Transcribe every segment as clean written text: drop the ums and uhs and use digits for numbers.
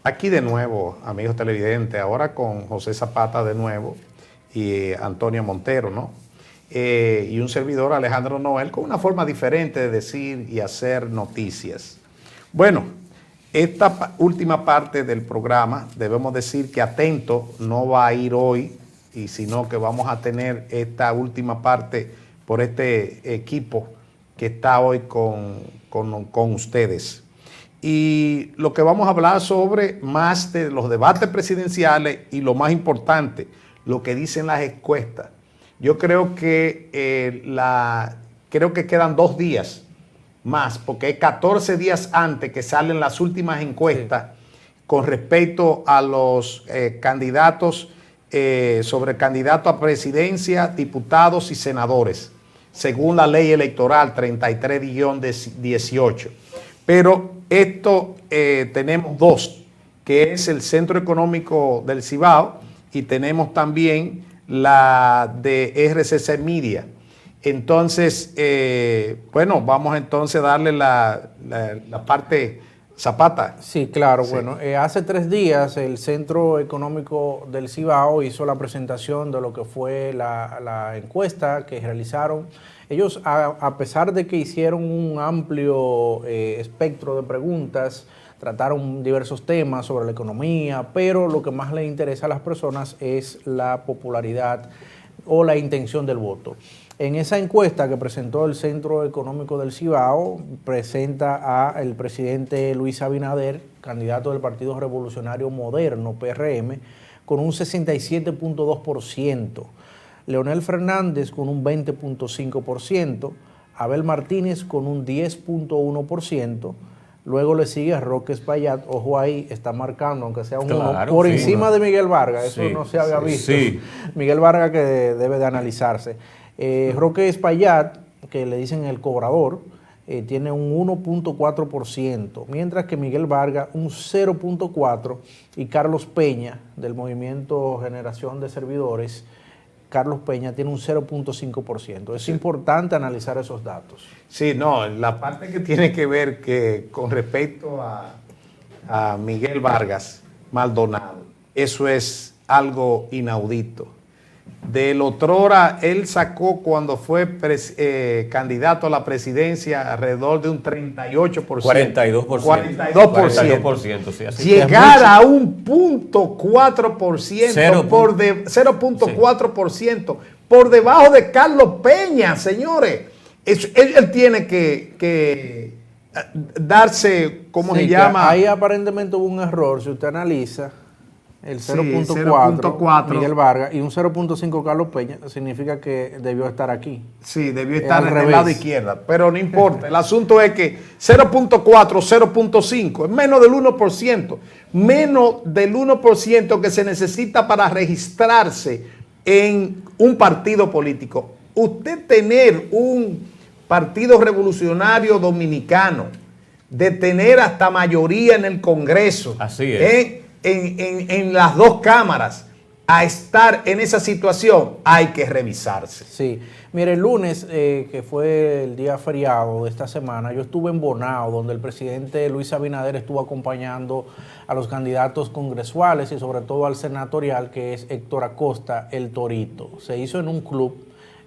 Aquí de nuevo, amigos televidentes, ahora con José Zapata de nuevo y Antonio Montero, ¿no? Y un servidor, Alejandro Noel, con una forma diferente de decir y hacer noticias. Bueno, esta última parte del programa, debemos decir que Atento no va a ir hoy, y sino que vamos a tener esta última parte por este equipo que está hoy con ustedes. Y lo que vamos a hablar sobre más de los debates presidenciales y lo más importante, lo que dicen las encuestas. Yo creo que creo que quedan 2 días más, porque es 14 días antes que salen las últimas encuestas con respecto a los candidatos, sobre candidatos a presidencia, diputados y senadores, según la ley electoral 33-18. Pero esto tenemos 2, que es el Centro Económico del Cibao y tenemos también la de RCC Media. Entonces, bueno, vamos entonces a darle la parte Zapata. Sí, claro. Sí. Bueno, hace 3 días el Centro Económico del Cibao hizo la presentación de lo que fue la encuesta que realizaron. Ellos, a pesar de que hicieron un amplio espectro de preguntas, trataron diversos temas sobre la economía, pero lo que más les interesa a las personas es la popularidad o la intención del voto. En esa encuesta que presentó el Centro Económico del Cibao, presenta al presidente Luis Abinader, candidato del Partido Revolucionario Moderno, PRM, con un 67.2%. Leonel Fernández con un 20.5%, Abel Martínez con un 10.1%, luego le sigue Roque Espaillat, ojo ahí, está marcando, aunque sea un 1, por encima de Miguel Vargas, eso no se había visto. Miguel Vargas que debe de analizarse. Roque Espaillat, que le dicen el cobrador, tiene un 1.4%, mientras que Miguel Vargas un 0.4% y Carlos Peña, del Movimiento Generación de Servidores, Carlos Peña tiene un 0.5%. Es importante analizar esos datos. Sí, no, la parte que tiene que ver que con respecto a Miguel Vargas Maldonado, eso es algo inaudito. Del otrora, él sacó cuando fue candidato a la presidencia alrededor de un 38%. 42%. Sí, así. Llegar a un 0.4%, 0.4%, por debajo de Carlos Peña, señores. Él tiene que darse, ¿cómo se llama? Ahí aparentemente hubo un error, si usted analiza. El 0.4 Miguel Vargas y un 0.5 Carlos Peña, significa que debió estar aquí. Sí, debió estar en el lado izquierdo, pero no importa. El asunto es que 0.4, 0.5 es menos del 1%, menos del 1% que se necesita para registrarse en un partido político. Usted tener un Partido Revolucionario Dominicano, de tener hasta mayoría en el Congreso. Así es. En las 2 cámaras, a estar en esa situación, hay que revisarse. Sí, mire, el lunes, que fue el día feriado de esta semana, yo estuve en Bonao, donde el presidente Luis Abinader estuvo acompañando a los candidatos congresuales y sobre todo al senatorial, que es Héctor Acosta, el Torito. Se hizo en un club,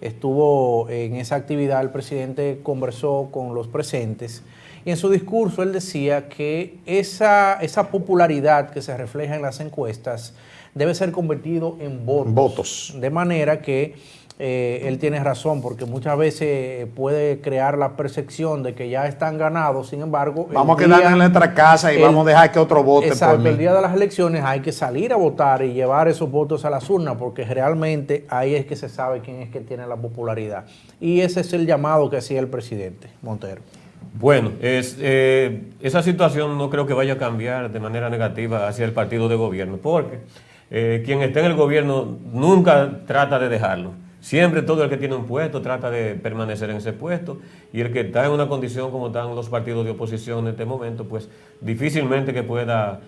estuvo en esa actividad, el presidente conversó con los presentes. Y en su discurso él decía que esa popularidad que se refleja en las encuestas debe ser convertido en votos. De manera que él tiene razón, porque muchas veces puede crear la percepción de que ya están ganados, sin embargo... Vamos a quedarnos en nuestra casa y vamos a dejar que otro vote exacto, por mí. El día de las elecciones hay que salir a votar y llevar esos votos a las urnas, porque realmente ahí es que se sabe quién es que tiene la popularidad. Y ese es el llamado que hacía el presidente Montero. Bueno, esa situación no creo que vaya a cambiar de manera negativa hacia el partido de gobierno, porque quien está en el gobierno nunca trata de dejarlo. Siempre todo el que tiene un puesto trata de permanecer en ese puesto, y el que está en una condición como están los partidos de oposición en este momento, pues difícilmente que pueda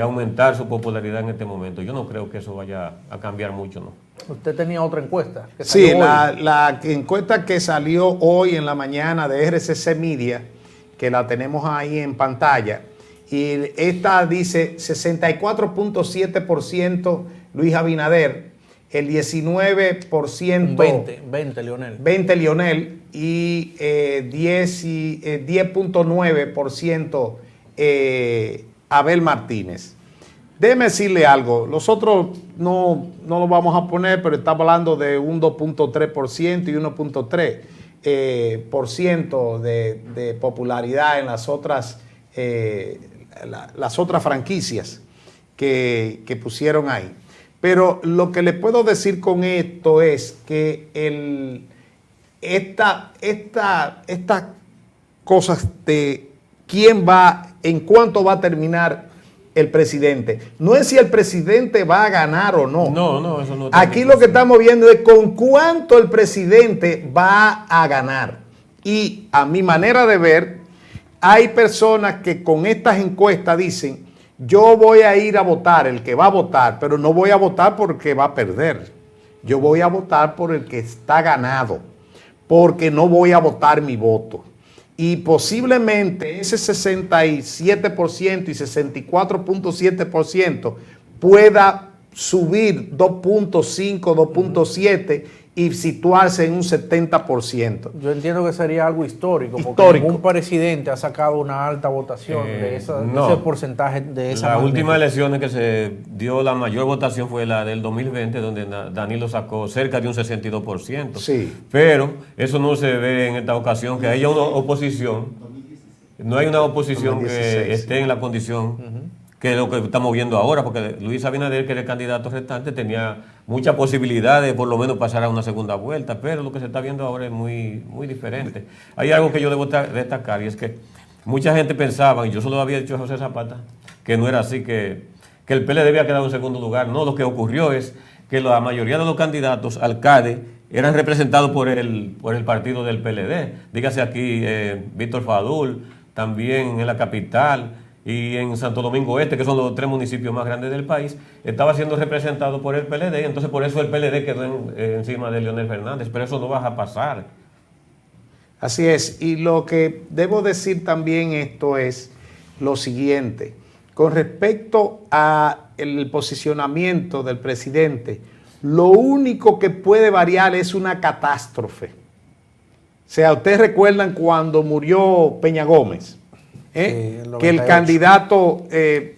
aumentar su popularidad en este momento. Yo no creo que eso vaya a cambiar mucho, ¿no? Usted tenía otra encuesta. Sí, la encuesta que salió hoy en la mañana de RCC Media, que la tenemos ahí en pantalla, Y esta dice 64.7% Luis Abinader, el 19% 20 Leonel. 20 Leonel y 10.9% Abel Martínez. Déjeme decirle algo, nosotros no lo vamos a poner, pero estamos hablando de un 2.3% y 1.3% de popularidad en las otras franquicias que pusieron ahí. Pero lo que le puedo decir con esto es que estas cosas de quién va, en cuánto va a terminar el presidente. No es si el presidente va a ganar o no. No, eso no. Aquí lo que estamos viendo es con cuánto el presidente va a ganar. Y a mi manera de ver, hay personas que con estas encuestas dicen, yo voy a ir a votar, el que va a votar, pero no voy a votar porque va a perder. Yo voy a votar por el que está ganado, porque no voy a votar mi voto. Y posiblemente ese 67% y 64.7% pueda subir 2.5, 2.7 y situarse en un 70%. Yo entiendo que sería algo histórico, porque ningún presidente ha sacado una alta votación de ese porcentaje de esa Las magnitud. últimas elecciones que se dio la mayor votación fue la del 2020, donde Danilo sacó cerca de un 62%. Sí. Pero eso no se ve en esta ocasión, que haya una oposición. No hay una oposición 2016. que esté en la condición que es lo que estamos viendo ahora, porque Luis Abinader, que era el candidato restante, tenía mucha posibilidad de por lo menos pasar a una segunda vuelta, pero lo que se está viendo ahora es muy, muy diferente. Hay algo que yo debo destacar, y es que mucha gente pensaba, y yo solo había dicho a José Zapata, que no era así, que el PLD había quedado en segundo lugar. No, lo que ocurrió es que la mayoría de los candidatos alcaldes eran representados por el partido del PLD. Dígase aquí Víctor Fadul, también en la capital, y en Santo Domingo Este, que son los 3 municipios más grandes del país, estaba siendo representado por el PLD, entonces por eso el PLD quedó encima de Leonel Fernández, pero eso no va a pasar. Así es, y lo que debo decir también esto es lo siguiente, con respecto al posicionamiento del presidente, lo único que puede variar es una catástrofe. O sea, ustedes recuerdan cuando murió Peña Gómez, que el candidato,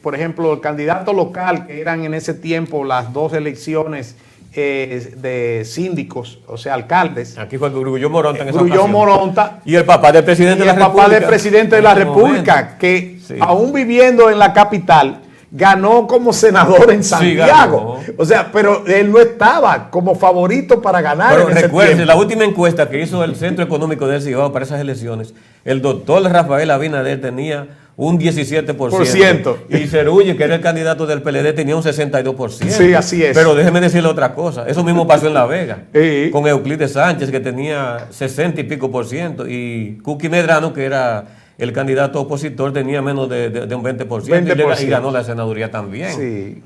por ejemplo, el candidato local, que eran en ese tiempo las 2 elecciones de síndicos, o sea, alcaldes. Aquí fue Grullón Moronta en esa Grullón ocasión. Moronta. Y el papá del presidente de la República. El papá del presidente de la República, que sí, aún viviendo en la capital, ganó como senador en Santiago. Sí, o sea, pero él no estaba como favorito para ganar. Pero en ese recuerden, tiempo. la última encuesta que hizo el Centro Económico del Cibao para esas elecciones, el doctor Rafael Abinader tenía un 17%. Y Cerulle, que era el candidato del PLD, tenía un 62%. Sí, así es. Pero déjeme decirle otra cosa. Eso mismo pasó en La Vega. Sí. Con Euclides Sánchez, que tenía 60 y pico por ciento. Y Cookie Medrano, que era el candidato opositor, tenía menos de un 20%. 20%. Y ganó la senaduría también. Sí.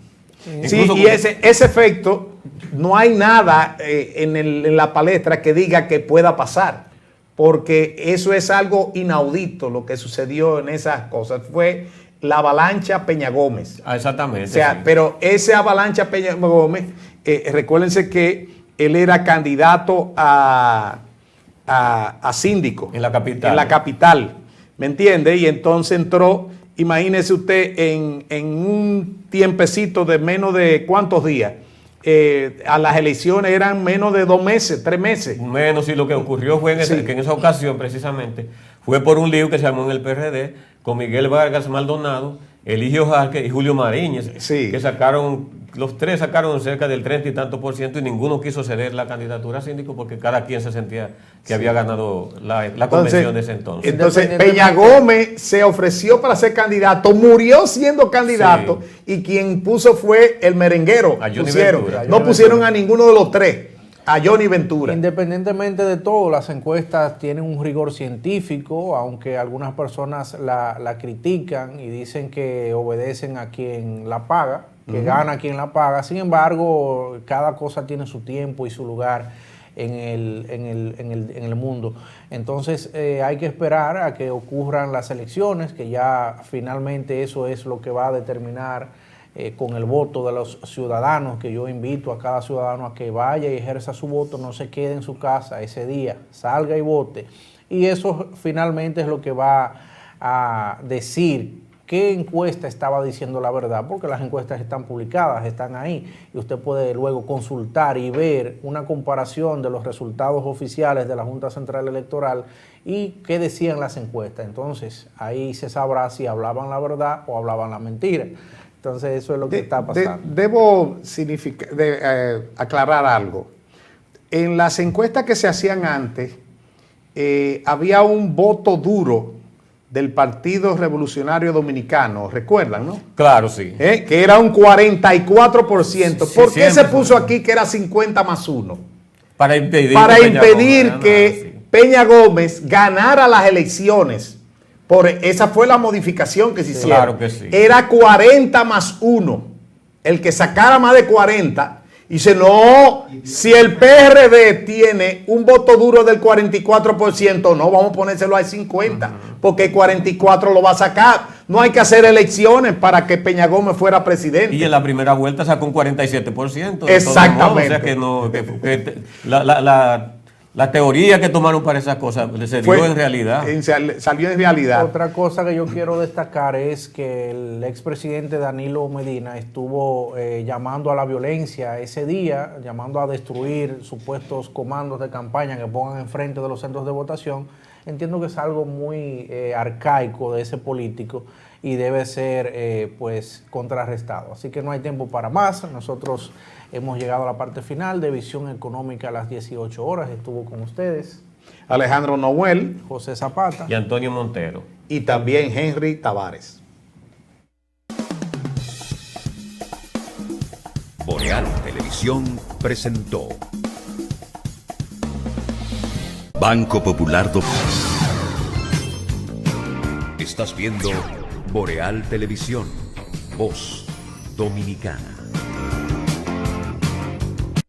Incluso y ese efecto, no hay nada en la palestra que diga que pueda pasar, porque eso es algo inaudito lo que sucedió en esas cosas. Fue la avalancha Peña Gómez. Exactamente. O sea, sí. Pero esa avalancha Peña Gómez, recuérdense que él era candidato a síndico. En la capital. En la capital, ¿me entiende? Y entonces entró, imagínese usted, en un tiempecito de menos de ¿cuántos días? A las elecciones eran menos de 2 meses, 3 meses. Menos, y lo que ocurrió fue que en esa ocasión, precisamente, fue por un lío que se armó en el PRD con Miguel Vargas Maldonado, Eligio Jarque y Julio Mariñez, que los 3 sacaron cerca del 30 y tanto por ciento, y ninguno quiso ceder la candidatura a síndico porque cada quien se sentía que había ganado la convención de ese entonces. Entonces Peña Gómez se ofreció para ser candidato, murió siendo candidato, y quien puso fue el merenguero. A Johnny Ventura. No pusieron a ninguno de los 3. A Johnny Ventura. Independientemente de todo, las encuestas tienen un rigor científico, aunque algunas personas la critican y dicen que obedecen a quien la paga, que gana quien la paga. Sin embargo, cada cosa tiene su tiempo y su lugar en el mundo. Entonces hay que esperar a que ocurran las elecciones, que ya finalmente eso es lo que va a determinar con el voto de los ciudadanos, que yo invito a cada ciudadano a que vaya y ejerza su voto, no se quede en su casa ese día, salga y vote. Y eso finalmente es lo que va a decir qué encuesta estaba diciendo la verdad, porque las encuestas están publicadas, están ahí, y usted puede luego consultar y ver una comparación de los resultados oficiales de la Junta Central Electoral y qué decían las encuestas. Entonces, ahí se sabrá si hablaban la verdad o hablaban la mentira. Entonces, eso es lo que está pasando. Debo aclarar algo. En las encuestas que se hacían antes, había un voto duro del Partido Revolucionario Dominicano, ¿recuerdan, no? Claro, sí. Que era un 44%. Sí, ¿Por qué se puso sí. aquí que era 50 más 1? Para impedir, que Peña Gómez ganara las elecciones. Esa fue la modificación que se hicieron. Claro que sí. Era 40 más 1. El que sacara más de 40. Y dice, no, si el PRD tiene un voto duro del 44%, no, vamos a ponérselo al 50%, porque el 44% lo va a sacar. No hay que hacer elecciones para que Peña Gómez fuera presidente. Y en la primera vuelta sacó un 47%. Exactamente. O sea que no, la teoría que tomaron para esas cosas se dio en realidad. Salió en realidad. Otra cosa que yo quiero destacar es que el expresidente Danilo Medina estuvo llamando a la violencia ese día, llamando a destruir supuestos comandos de campaña que pongan enfrente de los centros de votación. Entiendo que es algo muy arcaico de ese político y debe ser pues contrarrestado. Así que no hay tiempo para más. Nosotros hemos llegado a la parte final de Visión Económica a las 18 horas. Estuvo con ustedes Alejandro Noel, José Zapata y Antonio Montero. Y también Henry Tavares. Boreal Televisión presentó Banco Popular Estás viendo Boreal Televisión, Voz Dominicana.